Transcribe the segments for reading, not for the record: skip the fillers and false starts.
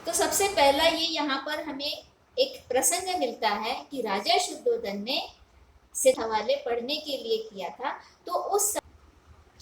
तो सबसे पहला ये यहाँ पर हमें एक प्रसंग मिलता है कि राजा शुद्धोधन ने से हवाले पढ़ने के लिए किया था। तो उस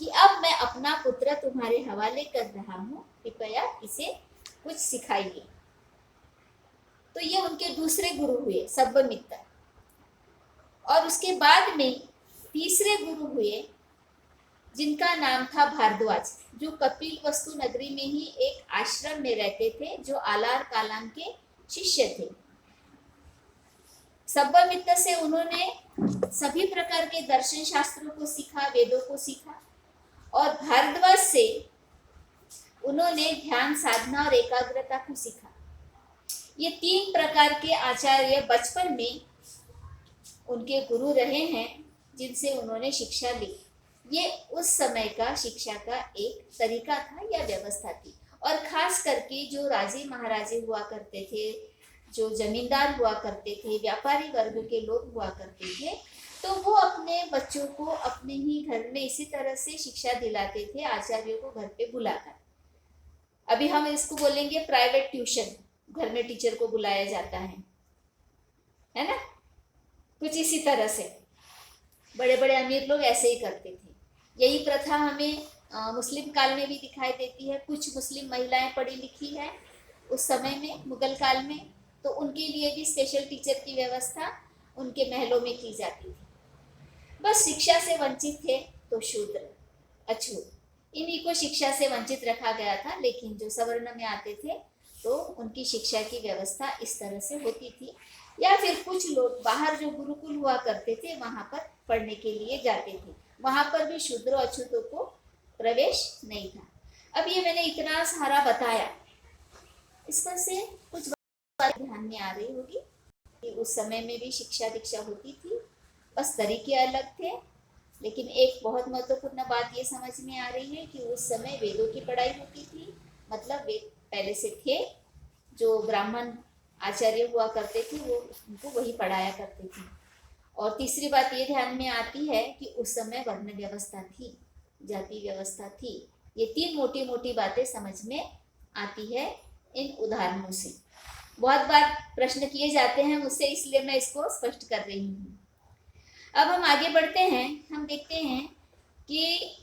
कि अब मैं अपना पुत्र तुम्हारे हवाले कर रहा हूँ, कृपया इसे कुछ सिखाइए। तो ये उनके दूसरे गुरु हुए सब्बमित्र। और उसके बाद में तीसरे गुरु हुए जिनका नाम था भारद्वाज, जो कपिल वस्तु नगरी में ही एक आश्रम में रहते थे, जो आलार कालाम के शिष्य थे। सब्बमित्र से उन्होंने सभी प्रकार के दर्शन शास्त्रों को सीखा, वेदों को सीखा। और भारद्वाज से उन्होंने ध्यान साधना और एकाग्रता को सीखा। ये 3 प्रकार के आचार्य बचपन में उनके गुरु रहे हैं, जिनसे उन्होंने शिक्षा ली। ये उस समय का शिक्षा का एक तरीका था या व्यवस्था थी। और खास करके जो राजे महाराजे हुआ करते थे, जो जमींदार हुआ करते थे, व्यापारी वर्ग के लोग हुआ करते थे, तो वो अपने बच्चों को अपने ही घर में इसी तरह से शिक्षा दिलाते थे, आचार्यों को घर पे बुलाकर। अभी हम इसको बोलेंगे प्राइवेट ट्यूशन, घर में टीचर को बुलाया जाता है ना। कुछ इसी तरह से बड़े बड़े अमीर लोग ऐसे ही करते थे। यही प्रथा हमें मुस्लिम काल में भी दिखाई देती है। कुछ मुस्लिम महिलाएं पढ़ी लिखी है उस समय में, मुगल काल में, तो उनके लिए भी स्पेशल टीचर की व्यवस्था उनके महलों में की जाती थी। बस शिक्षा से वंचित थे तो शूद्र, अछूत, इन्हीं को शिक्षा से वंचित रखा गया था। लेकिन जो सवर्ण में आते थे तो उनकी शिक्षा की व्यवस्था इस तरह से होती थी। या फिर कुछ लोग बाहर जो गुरुकुल हुआ करते थे वहां पर पढ़ने के लिए जाते थे, वहां पर भी शूद्र अछूतों को प्रवेश नहीं था। अब ये मैंने इतना सारा बताया, इसमें से कुछ बात ध्यान में आ रही होगी कि उस समय में भी शिक्षा दीक्षा होती थी, बस तरीके अलग थे। लेकिन एक बहुत महत्वपूर्ण बात ये समझ में आ रही है कि उस समय वेदों की पढ़ाई होती थी, मतलब वेद पहले से थे, जो ब्राह्मण आचार्य हुआ करते थे वो उनको वही पढ़ाया करते थे। और तीसरी बात ये ध्यान में आती है कि उस समय वर्ण व्यवस्था थी, जाति व्यवस्था थी। ये 3 मोटी मोटी बातें समझ में आती है इन उदाहरणों से। बहुत बार प्रश्न किए जाते हैं मुझसे, इसलिए मैं इसको स्पष्ट कर रही हूँ। अब हम आगे बढ़ते हैं। हम देखते हैं कि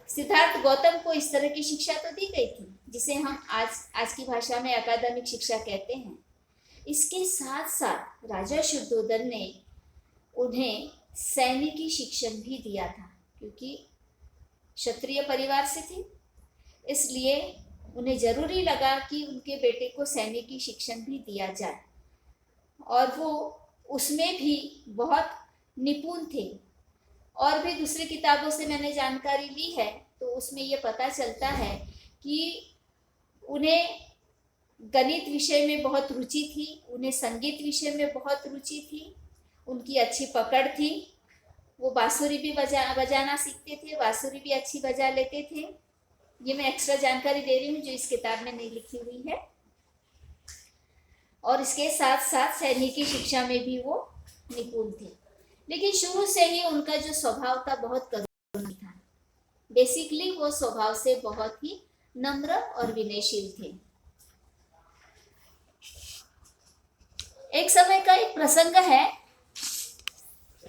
सिद्धार्थ गौतम को इस तरह की शिक्षा तो दी गई थी, जिसे हम आज की भाषा में अकादमिक शिक्षा कहते हैं। इसके साथ साथ राजा शुद्धोधन ने उन्हें सैनिकी शिक्षण भी दिया था, क्योंकि क्षत्रिय परिवार से थे, इसलिए उन्हें जरूरी लगा कि उनके बेटे को सैनिकी शिक्षण भी दिया जाए। और वो उसमें भी बहुत निपुण थे। और भी दूसरी किताबों से मैंने जानकारी ली है, तो उसमें ये पता चलता है कि उन्हें गणित विषय में बहुत रुचि थी, उन्हें संगीत विषय में बहुत रुचि थी, उनकी अच्छी पकड़ थी। वो बांसुरी भी बजाना सीखते थे, बांसुरी भी अच्छी बजा लेते थे। ये मैं एक्स्ट्रा जानकारी दे रही हूँ जो इस किताब में नहीं लिखी हुई है। और इसके साथ साथ सैनिकी शिक्षा में भी वो निपुण थे। लेकिन शुरू से ही उनका जो स्वभाव था बहुत करुण था। बेसिकली वो स्वभाव से बहुत ही नम्र और विनयशील थे। एक समय का एक प्रसंग है,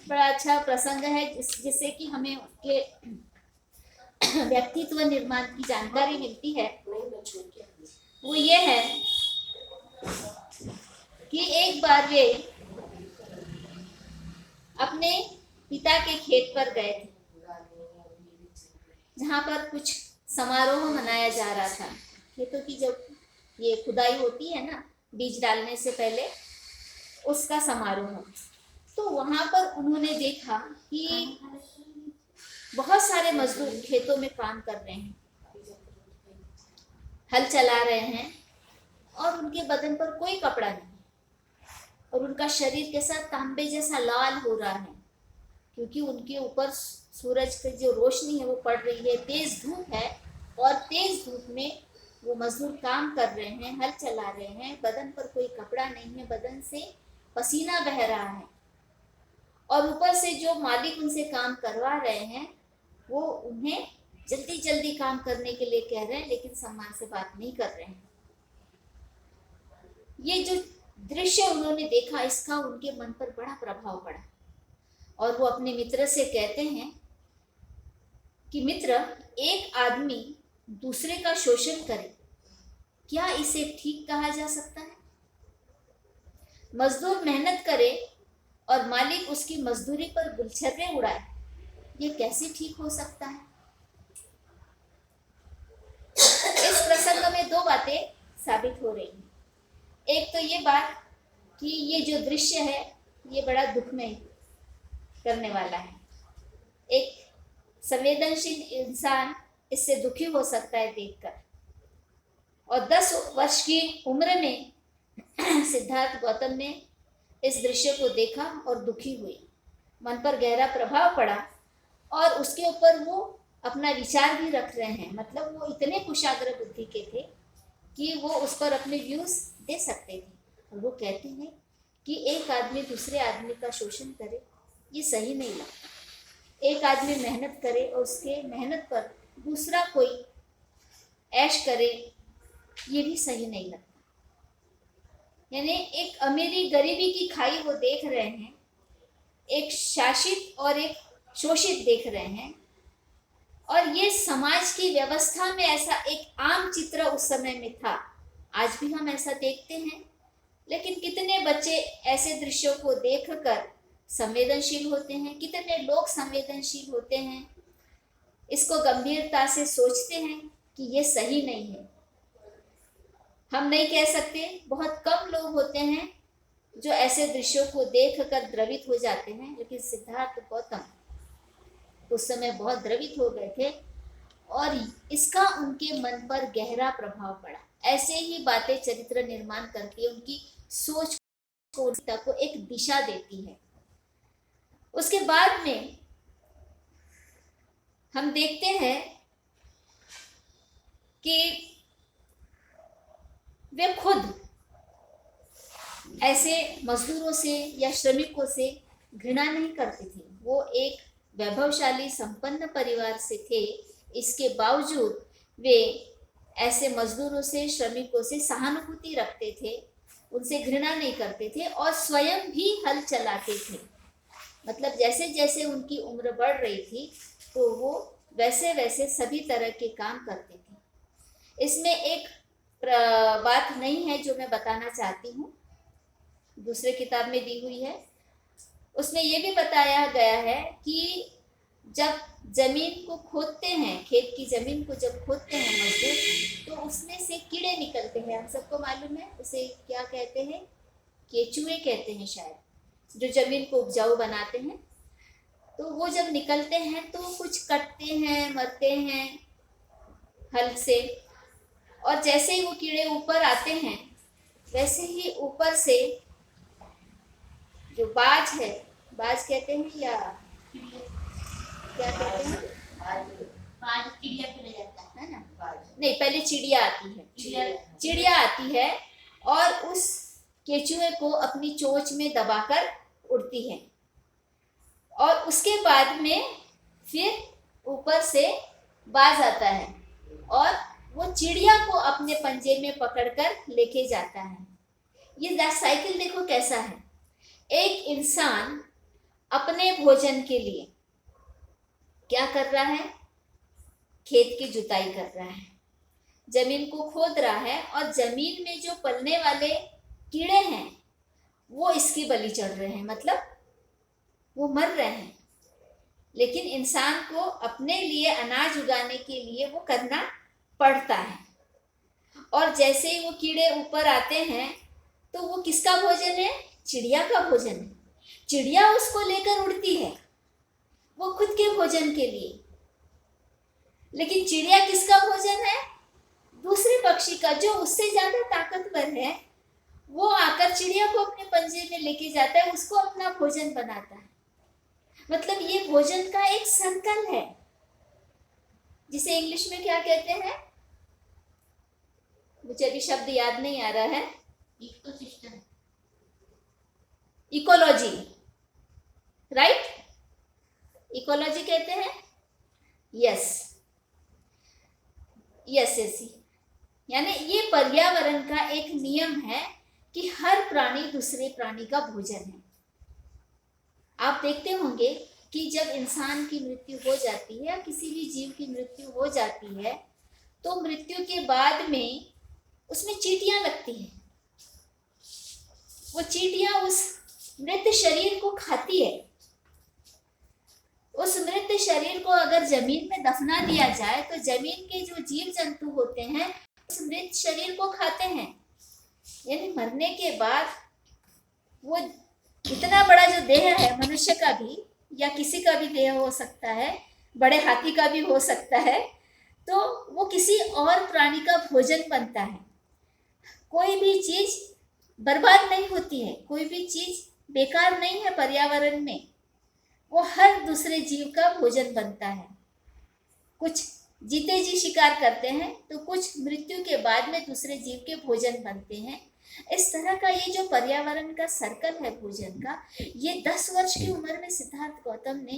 बड़ा अच्छा प्रसंग है, जिससे कि हमें उनके व्यक्तित्व निर्माण की जानकारी मिलती है। वो ये है कि एक बार वे अपने पिता के खेत पर गए थे, जहाँ पर कुछ समारोह मनाया जा रहा था। खेतों की जब ये खुदाई होती है ना, बीज डालने से पहले, उसका समारोह। तो वहां पर उन्होंने देखा कि बहुत सारे मजदूर खेतों में काम कर रहे हैं, हल चला रहे हैं, और उनके बदन पर कोई कपड़ा नहीं, और उनका शरीर के साथ तांबे जैसा लाल हो रहा है, क्योंकि उनके ऊपर सूरज की जो रोशनी है वो पड़ रही है, तेज धूप है। और तेज धूप में वो मजदूर काम कर रहे हैं, हल चला रहे हैं, बदन पर कोई कपड़ा नहीं है, बदन से पसीना बह रहा है। और ऊपर से जो मालिक उनसे काम करवा रहे हैं वो उन्हें जल्दी जल्दी काम करने के लिए कह रहे हैं, लेकिन सम्मान से बात नहीं कर रहे हैं। ये जो दृश्य उन्होंने देखा, इसका उनके मन पर बड़ा प्रभाव पड़ा और वो अपने मित्र से कहते हैं कि मित्र, एक आदमी दूसरे का शोषण करे, क्या इसे ठीक कहा जा सकता है? मजदूर मेहनत करे और मालिक उसकी मजदूरी पर गुलछर्रे उड़ाए, ये कैसे ठीक हो सकता है? इस प्रसंग में दो बातें साबित हो रही हैं। एक तो ये बात कि ये जो दृश्य है ये बड़ा दुखमय करने वाला है। एक संवेदनशील इंसान इससे दुखी हो सकता है देखकर। और 10 वर्ष की उम्र में सिद्धार्थ गौतम ने इस दृश्य को देखा और दुखी हुए, मन पर गहरा प्रभाव पड़ा और उसके ऊपर वो अपना विचार भी रख रहे हैं। मतलब वो इतने कुशाग्र बुद्धि के थे कि वो उस पर अपने व्यूज दे सकते थे। और वो कहते हैं कि एक आदमी दूसरे आदमी का शोषण करे, ये सही नहीं लगता। एक आदमी मेहनत करे और उसके मेहनत पर दूसरा कोई ऐश करे, ये भी सही नहीं लगता। यानी एक अमीरी गरीबी की खाई वो देख रहे हैं, एक शासित और एक शोषित देख रहे हैं। और ये समाज की व्यवस्था में ऐसा एक आम चित्र उस समय में था। आज भी हम ऐसा देखते हैं, लेकिन कितने बच्चे ऐसे दृश्यों को देखकर संवेदनशील होते हैं, कितने लोग संवेदनशील होते हैं, इसको गंभीरता से सोचते हैं कि ये सही नहीं है। हम नहीं कह सकते, बहुत कम लोग होते हैं जो ऐसे दृश्यों को देखकर द्रवित हो जाते हैं, लेकिन सिद्धार्थ गौतम उस समय बहुत द्रवित हो गए थे और इसका उनके मन पर गहरा प्रभाव पड़ा। ऐसे ही बातें चरित्र निर्माण करती है, उनकी सोच को एक दिशा देती है। उसके बाद में हम देखते हैं कि वे खुद ऐसे मजदूरों से या श्रमिकों से घृणा नहीं करते थे। वो एक वैभवशाली संपन्न परिवार से थे, इसके बावजूद वे ऐसे मजदूरों से, श्रमिकों से सहानुभूति रखते थे, उनसे घृणा नहीं करते थे और स्वयं भी हल चलाते थे। मतलब जैसे जैसे उनकी उम्र बढ़ रही थी तो वो वैसे वैसे सभी तरह के काम करते थे। इसमें एक बात नहीं है जो मैं बताना चाहती हूँ, दूसरे किताब में दी हुई है। उसमें ये भी बताया गया है कि जब जमीन को खोदते हैं, खेत की जमीन को जब खोदते हैं मजदूर, तो उसमें से कीड़े निकलते हैं। हम सबको मालूम है उसे क्या कहते हैं, केचुए कहते हैं शायद, जो जमीन को उपजाऊ बनाते हैं। तो वो जब निकलते हैं तो कुछ कटते हैं, मरते हैं हल से, और जैसे ही वो कीड़े ऊपर आते हैं वैसे ही ऊपर से जो बाज है, बाज कहते हैं या क्या कहते हैं, बाज चिड़िया पे ले जाता है ना? नहीं, पहले चिड़िया आती है, चिड़िया आती है और उस केचुए को अपनी चोंच में दबाकर उड़ती है और उसके बाद में फिर ऊपर से बाज आता है और वो चिड़िया को अपने पंजे में पकड़कर लेके जाता है। ये साइकिल देखो कैसा है। एक इंसान अपने भोजन के लिए क्या कर रहा है, खेत की जुताई कर रहा है, जमीन को खोद रहा है और जमीन में जो पलने वाले कीड़े हैं वो इसकी बलि चढ़ रहे हैं, मतलब वो मर रहे हैं। लेकिन इंसान को अपने लिए अनाज उगाने के लिए वो करना पड़ता है। और जैसे ही वो कीड़े ऊपर आते हैं तो वो किसका भोजन है, चिड़िया का भोजन है। चिड़िया उसको लेकर उड़ती है वो खुद के भोजन के लिए, लेकिन चिड़िया किसका भोजन है, दूसरे पक्षी का, जो उससे ज्यादा ताकतवर है। वो आकर चिड़िया को अपने पंजे में लेके जाता है, उसको अपना भोजन बनाता है। मतलब ये भोजन का एक सर्कल है, जिसे इंग्लिश में क्या कहते हैं, मुझे अभी शब्द याद नहीं आ रहा है, इकोसिस्टम, इकोलॉजी, राइट, इकोलॉजी कहते हैं, यस। यस यस, यानी ये पर्यावरण का एक नियम है कि हर प्राणी दूसरे प्राणी का भोजन है। आप देखते होंगे कि जब इंसान की मृत्यु हो जाती है या किसी भी जीव की मृत्यु हो जाती है तो मृत्यु के बाद में उसमें चींटियां लगती हैं। वो चींटियां उस मृत शरीर को खाती है। उस मृत शरीर को अगर जमीन में दफना दिया जाए तो जमीन के जो जीव जंतु होते हैं उस मृत शरीर को खाते हैं। यानी मरने के बाद वो इतना बड़ा जो देह है मनुष्य का भी या किसी का भी देह हो सकता है, बड़े हाथी का भी हो सकता है, तो वो किसी और प्राणी का भोजन बनता है। कोई भी चीज बर्बाद नहीं होती है, कोई भी चीज बेकार नहीं है पर्यावरण में, वो हर दूसरे जीव का भोजन बनता है। कुछ जीते जी शिकार करते हैं तो कुछ मृत्यु के बाद में दूसरे जीव के भोजन बनते हैं। इस तरह का ये जो पर्यावरण का सर्कल है भोजन का, ये 10 वर्ष की उम्र में सिद्धार्थ गौतम ने